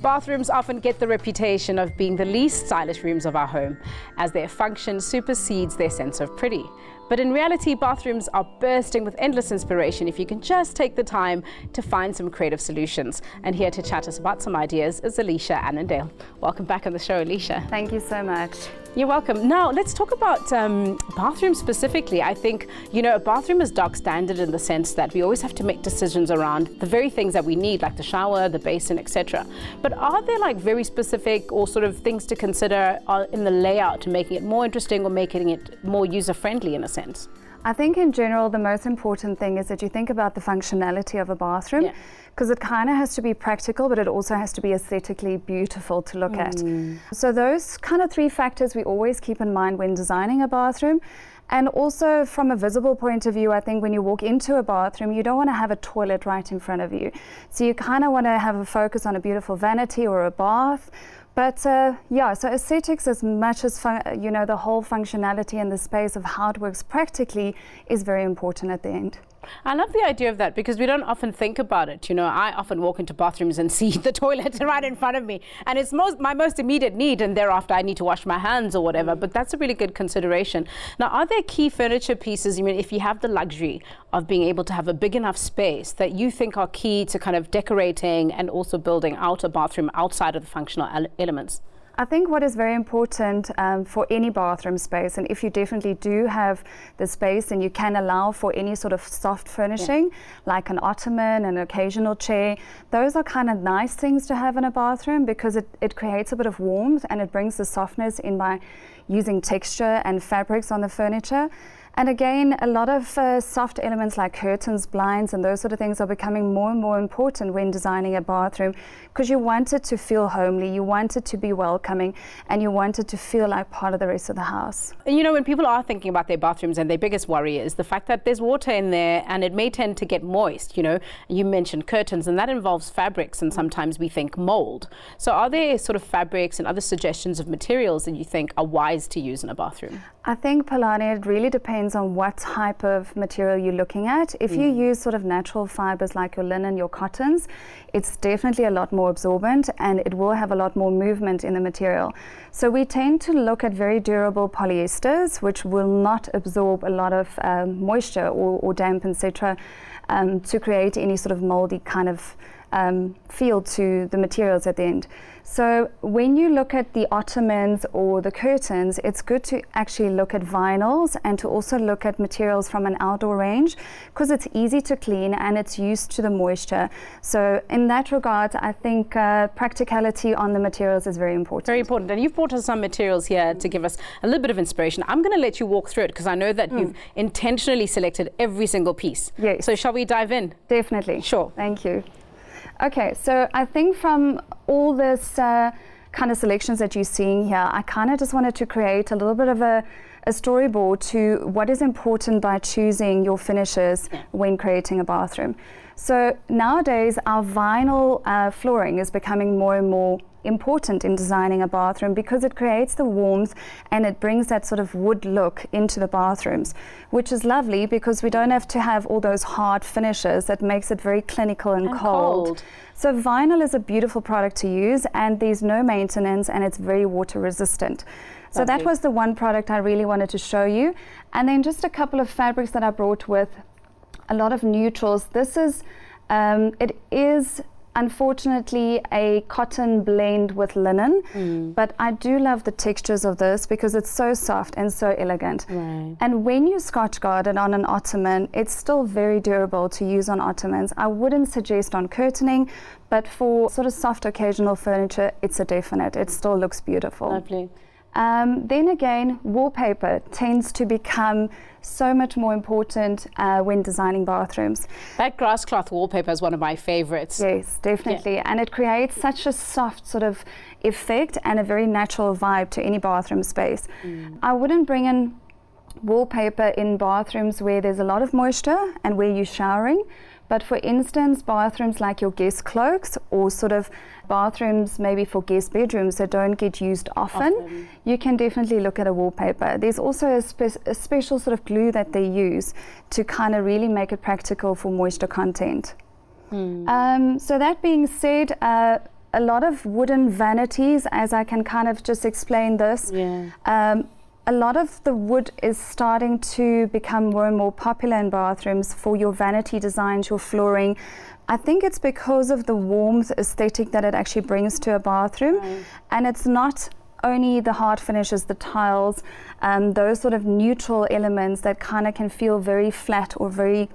Bathrooms often get the reputation of being the least stylish rooms of our home, as their function supersedes their sense of pretty. But in reality, bathrooms are bursting with endless inspiration if you can just take the time to find some creative solutions. And here to chat us about some ideas is Alicia Annandale. Welcome back on the show, Alicia. Thank you so much. You're welcome. Now, let's talk about bathrooms specifically. I think, a bathroom is dog standard in the sense that we always have to make decisions around the very things that we need, like the shower, the basin, etc. But are there like very specific or sort of things to consider in the layout, making it more interesting or making it more user-friendly in a sense? I think in general, the most important thing is that you think about the functionality of a bathroom, because it kind of has to be practical, but it also has to be aesthetically beautiful to look at. So those kind of three factors we always keep in mind when designing a bathroom. And also from a visible point of view, I think when you walk into a bathroom, you don't want to have a toilet right in front of you. So you kind of want to have a focus on a beautiful vanity or a bath. But so aesthetics, as much as the whole functionality and the space of how it works practically is very important at the end. I love the idea of that because we don't often think about it. I often walk into bathrooms and see the toilet right in front of me, and it's my most immediate need, and thereafter I need to wash my hands or whatever. But that's a really good consideration. Now, are there key furniture pieces, if you have the luxury of being able to have a big enough space, that you think are key to kind of decorating and also building out a bathroom outside of the functional elements? I think what is very important for any bathroom space, and if you definitely do have the space and you can allow for any sort of soft furnishing, like an ottoman, an occasional chair, those are kind of nice things to have in a bathroom because it creates a bit of warmth and it brings the softness in by using texture and fabrics on the furniture. And again, a lot of soft elements like curtains, blinds, and those sort of things are becoming more and more important when designing a bathroom because you want it to feel homely, you want it to be welcoming, and you want it to feel like part of the rest of the house. When people are thinking about their bathrooms, and their biggest worry is the fact that there's water in there and it may tend to get moist. You mentioned curtains, and that involves fabrics, and sometimes we think mold. So are there sort of fabrics and other suggestions of materials that you think are wise to use in a bathroom? I think, Palani, it really depends on what type of material you're looking at. If you use sort of natural fibers like your linen, your cottons, it's definitely a lot more absorbent and it will have a lot more movement in the material. So we tend to look at very durable polyesters, which will not absorb a lot of moisture or damp, etc., to create any sort of moldy kind of feel to the materials at the end. So when you look at the ottomans or the curtains, it's good to actually look at vinyls and to also look at materials from an outdoor range because it's easy to clean and it's used to the moisture. So in that regard, I think practicality on the materials is very important. Very important. And you've brought us some materials here to give us a little bit of inspiration. I'm going to let you walk through it because I know that you've intentionally selected every single piece. Yes. So shall we dive in? Definitely. Sure. Thank you. Okay, so I think from all this kind of selections that you're seeing here, I kind of just wanted to create a little bit of a storyboard to what is important by choosing your finishes when creating a bathroom. So nowadays, our vinyl flooring is becoming more and more important in designing a bathroom because it creates the warmth and it brings that sort of wood look into the bathrooms, which is lovely because we don't have to have all those hard finishes that makes it very clinical and cold. So vinyl is a beautiful product to use and there's no maintenance and it's very water resistant. So that was the one product I really wanted to show you. And then just a couple of fabrics that I brought with a lot of neutrals. This is, it is unfortunately a cotton blend with linen, but I do love the textures of this because it's so soft and so elegant. And when you Scotch guard it on an ottoman, it's still very durable to use on ottomans. I wouldn't suggest on curtaining, but for sort of soft occasional furniture, it's a definite. It still looks beautiful. Lovely. Then again, wallpaper tends to become so much more important when designing bathrooms. That grass cloth wallpaper is one of my favorites. Yes, definitely. And it creates such a soft sort of effect and a very natural vibe to any bathroom space. I wouldn't bring in wallpaper in bathrooms where there's a lot of moisture and where you're showering. But for instance, bathrooms like your guest cloaks or sort of bathrooms maybe for guest bedrooms that don't get used often, you can definitely look at a wallpaper. There's also a special sort of glue that they use to kind of really make it practical for moisture content. So that being said, a lot of wooden vanities, as I can kind of just explain this. Yeah. A lot of the wood is starting to become more and more popular in bathrooms for your vanity designs, your flooring. I think it's because of the warmth aesthetic that it actually brings to a bathroom. Right. And it's not only the hard finishes, the tiles, those sort of neutral elements that kind of can feel very flat or very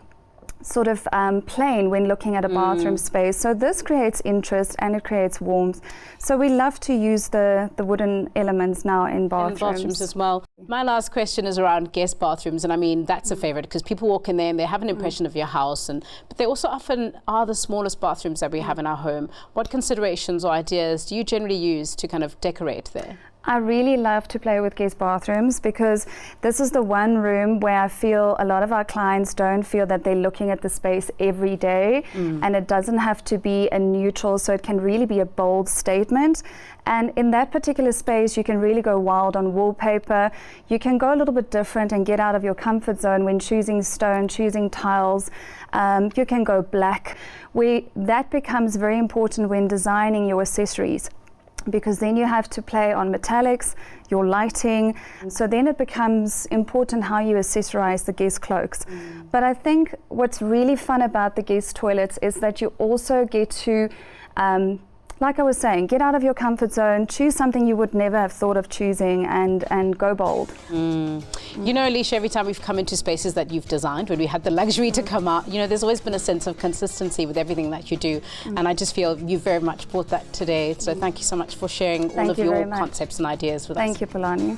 sort of plain when looking at a bathroom space. So this creates interest and it creates warmth. So we love to use the wooden elements now in bathrooms. In bathrooms as well. My last question is around guest bathrooms, and I mean that's a favorite because people walk in there and they have an impression of your house, but they also often are the smallest bathrooms that we have in our home. What considerations or ideas do you generally use to kind of decorate there? I really love to play with guest bathrooms because this is the one room where I feel a lot of our clients don't feel that they're looking at the space every day, and it doesn't have to be a neutral, so it can really be a bold statement. And in that particular space, you can really go wild on wallpaper. You can go a little bit different and get out of your comfort zone when choosing stone, choosing tiles. You can go black. That becomes very important when designing your accessories, because then you have to play on metallics, your lighting. So then it becomes important how you accessorize the guest cloaks. But I think what's really fun about the guest toilets is that you also get to, like I was saying, get out of your comfort zone, choose something you would never have thought of choosing, and go bold. You know, Alicia, every time we've come into spaces that you've designed, when we had the luxury to come out, you know, there's always been a sense of consistency with everything that you do. And I just feel you very much brought that today. So thank you so much for sharing all of your concepts and ideas with us. Thank you, Polani.